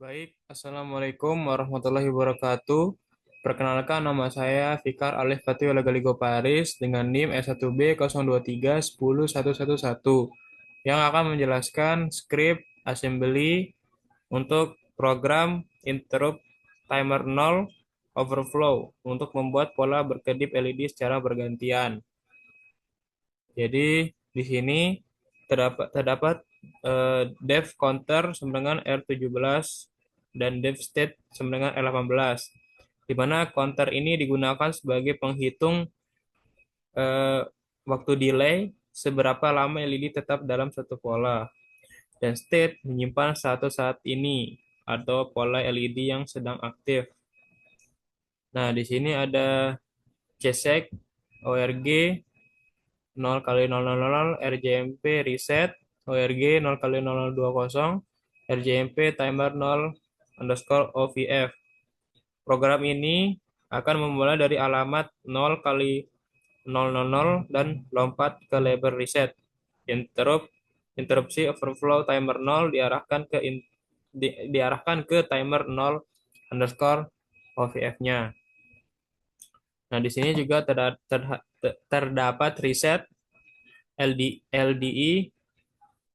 Baik, Assalamualaikum warahmatullahi wabarakatuh. Perkenalkan nama saya Fikar Alif Fatih Legaligo Paris dengan NIM S1B 023 yang akan menjelaskan script assembly untuk program interrupt timer 0 overflow untuk membuat pola berkedip LED secara bergantian. Jadi di sini terdapat dev counter sama dengan R17 dan dev state sama dengan R18. Di mana counter ini digunakan sebagai penghitung eh, waktu delay seberapa lama LED tetap dalam satu pola. Dan state menyimpan status saat ini atau pola LED yang sedang aktif. Nah, di sini ada csec, org, 0 kali 000, RJMP reset, ORG 0 kali 0020, RJMP timer 0 underscore OVF. Program ini akan memulai dari alamat 0 kali 000 dan lompat ke label reset. Interupsi overflow timer 0 diarahkan ke timer 0 underscore OVF-nya. Nah, di sini juga terdapat reset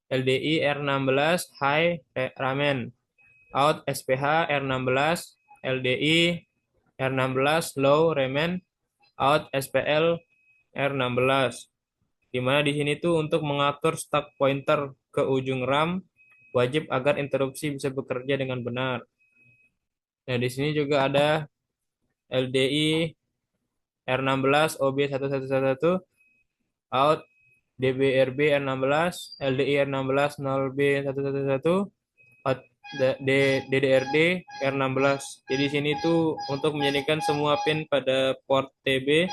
LDI R16 high ramen, out SPH R16, LDI R16 low ramen, out SPL R16. Di mana di sini tuh untuk mengatur stack pointer ke ujung RAM wajib agar interupsi bisa bekerja dengan benar. Nah, di sini juga ada LDI R16 OB1111 out DBRB R16, LDI R16 0B111, DDRD R16. Jadi di sini tuh untuk menjadikan semua pin pada port TB,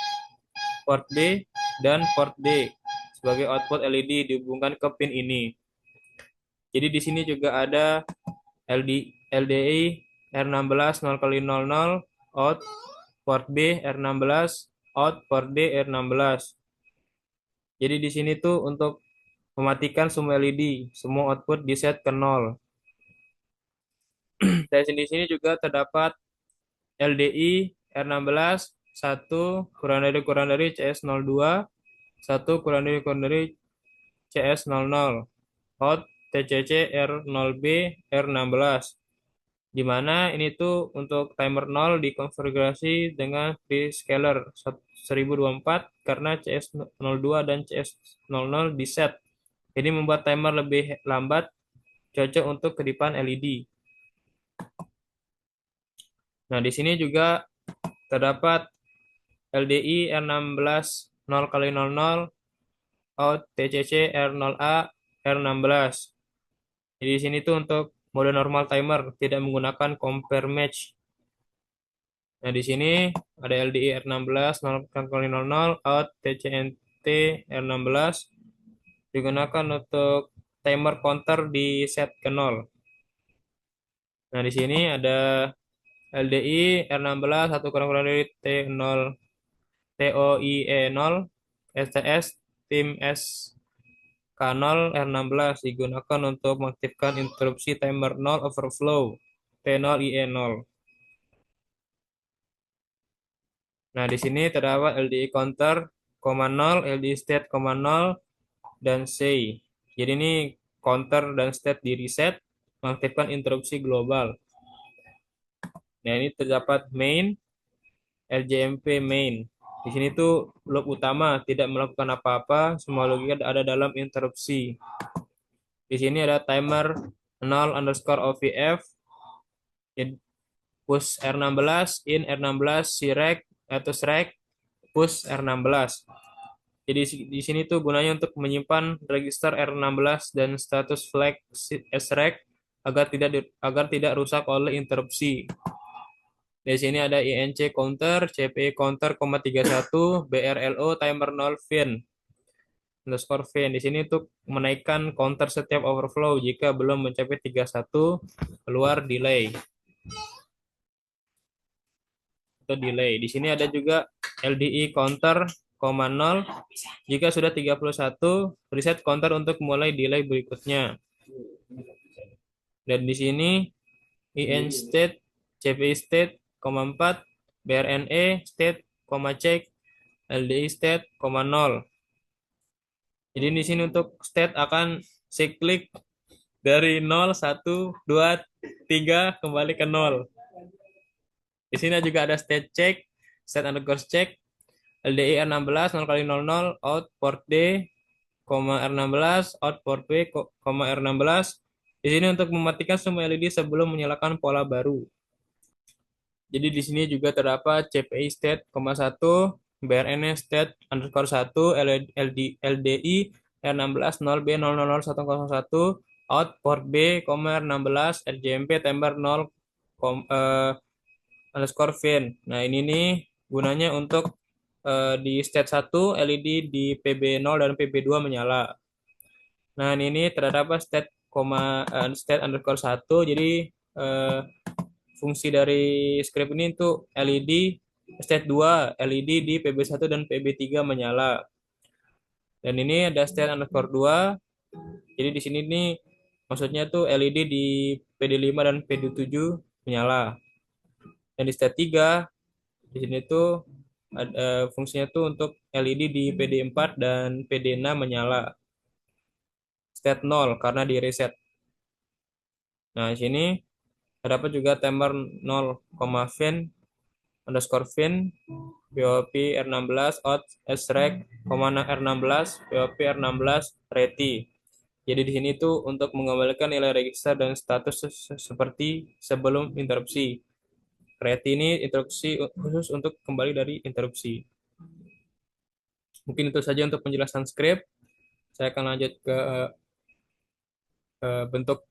port B, dan port D sebagai output LED dihubungkan ke pin ini. Jadi di sini juga ada LDI R16 0 kali 00 out port B R16 out port D R16. Jadi di sini tuh untuk mematikan semua LED, semua output di set ke 0. Dari sini juga terdapat LDI R16 1 kurang dari CS02, 1 kurang dari CS00, hot TCC R0B R16. Di mana ini tuh untuk timer 0 dikonfigurasi dengan prescaler 1024 karena CS02 dan CS00 di set. Jadi membuat timer lebih lambat, cocok untuk kedipan LED. Nah, di sini juga terdapat LDI R16 0 kali 00 out TCC R0A R16. Jadi di sini tuh untuk mode normal timer, tidak menggunakan compare match. Nah, di sini ada LDI R16 0 kali 00 out TCNT R16 digunakan untuk timer counter di set ke 0. Nah, di sini ada LDI R16 1 kurang dari T0 TOIE0 STS tim SK0 R16 digunakan untuk mengaktifkan interupsi timer 0 overflow T0IE0. Nah, di sini terdapat LDI counter, 0, LDI state, 0, dan say. Jadi ini counter dan state di reset, mengaktifkan interupsi global. Nah, ini terdapat main, LJMP main. Di sini tuh loop utama tidak melakukan apa-apa, semua logika ada dalam interupsi. Di sini ada timer 0 underscore OVF, push R16, in R16, srec atau srec, push R16. Jadi di sini tuh gunanya untuk menyimpan register R16 dan status flag srec agar tidak rusak oleh interupsi. Di sini ada INC counter, CPI counter, 31, BRLO timer 0 fin underscore fin. Di sini untuk menaikkan counter setiap overflow jika belum mencapai 31 keluar delay atau delay. Di sini ada juga LDI counter, 0, jika sudah 31 reset counter untuk mulai delay berikutnya. Dan di sini IN state, CPI state, 4, BRNE state, cek, LDI state, 0. Jadi di sini untuk state akan siklik dari 0, 1, 2, 3 kembali ke 0. Di sini juga ada state check, state underscore check, LDI R16 0 kali 00, out port D, R16, out port B, R16. Di sini untuk mematikan semua LED sebelum menyalakan pola baru. Jadi di sini juga terdapat CPI state, 1, BRN state underscore 1, LDI R16 0B 000 101, out port B, R16, RJMP timber 0, underscore fin. Nah ini nih gunanya untuk di state 1 LED di PB0 dan PB2 menyala. Nah ini terdapat state, state underscore 1. Jadi fungsi dari script ini untuk LED state 2, LED di PB1 dan PB3 menyala. Dan ini ada state underscore 2. Jadi di sini nih maksudnya tuh LED di PD5 dan PD7 menyala. Dan di state 3 di sini tuh ada fungsinya tuh untuk LED di PD4 dan PD6 menyala. State 0 karena di reset. Nah, di sini terdapat juga timer 0, fin underscore fin POP R16 out srec, R16 POP R16 reti. Jadi di sini tuh untuk mengembalikan nilai register dan status seperti sebelum interupsi. Reti ini interupsi khusus untuk kembali dari interupsi. Mungkin itu saja untuk penjelasan script. Saya akan lanjut ke bentuk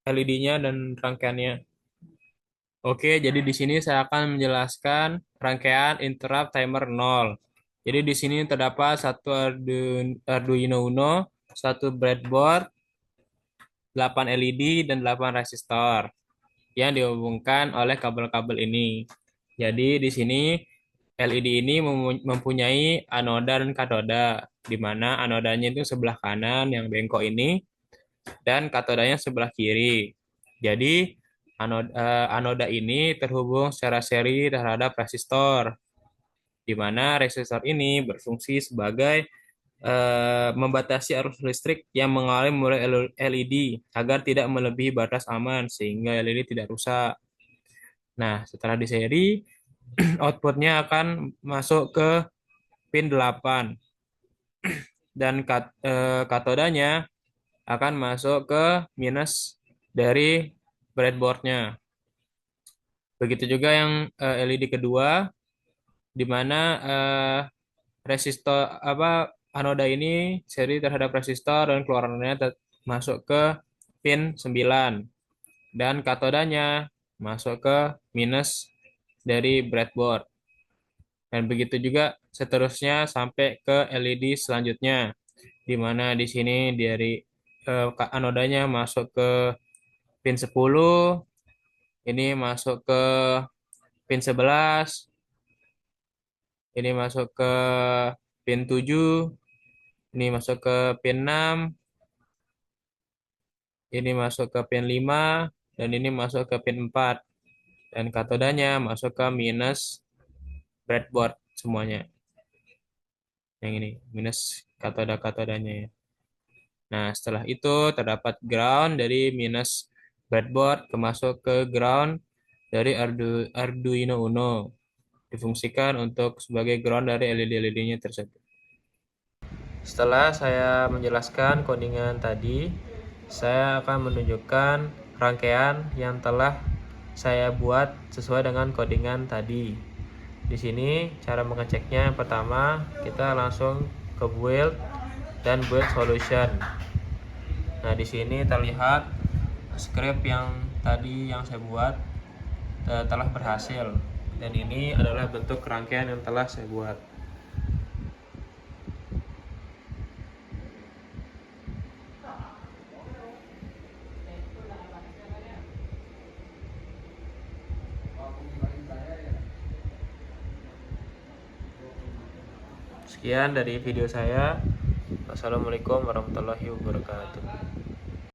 LED-nya dan rangkaiannya. Oke, jadi di sini saya akan menjelaskan rangkaian interrupt timer 0. Jadi di sini terdapat satu Arduino Uno, satu breadboard, 8 LED dan 8 resistor yang dihubungkan oleh kabel-kabel ini. Jadi di sini LED ini mempunyai anoda dan katoda, di mana anodanya itu sebelah kanan yang bengkok ini dan katodanya sebelah kiri. Jadi anoda ini terhubung secara seri terhadap resistor, di mana resistor ini berfungsi sebagai membatasi arus listrik yang mengalir melalui LED agar tidak melebihi batas aman sehingga LED tidak rusak. Nah, setelah di seri, outputnya akan masuk ke pin 8 dan katodanya akan masuk ke minus dari breadboardnya. Begitu juga yang LED kedua, di mana resistor anoda ini seri terhadap resistor dan keluarannya masuk ke pin 9 dan katodanya masuk ke minus dari breadboard. Dan begitu juga seterusnya sampai ke LED selanjutnya, di mana di sini dari anodanya masuk ke pin 10, ini masuk ke pin 11, ini masuk ke pin 7, ini masuk ke pin 6, ini masuk ke pin 5, dan ini masuk ke pin 4. Dan katodanya masuk ke minus breadboard semuanya. Yang ini, minus katodanya ya. Nah, setelah itu terdapat ground dari minus breadboard masuk ke ground dari Arduino Uno. Difungsikan untuk sebagai ground dari LED-LED-nya tersebut. Setelah saya menjelaskan codingan tadi, saya akan menunjukkan rangkaian yang telah saya buat sesuai dengan codingan tadi. Di sini cara mengeceknya yang pertama kita langsung ke build dan build solution. Nah, di sini terlihat script yang tadi yang saya buat telah berhasil, dan ini adalah bentuk rangkaian yang telah saya buat. Sekian dari video saya. Wassalamualaikum warahmatullahi wabarakatuh.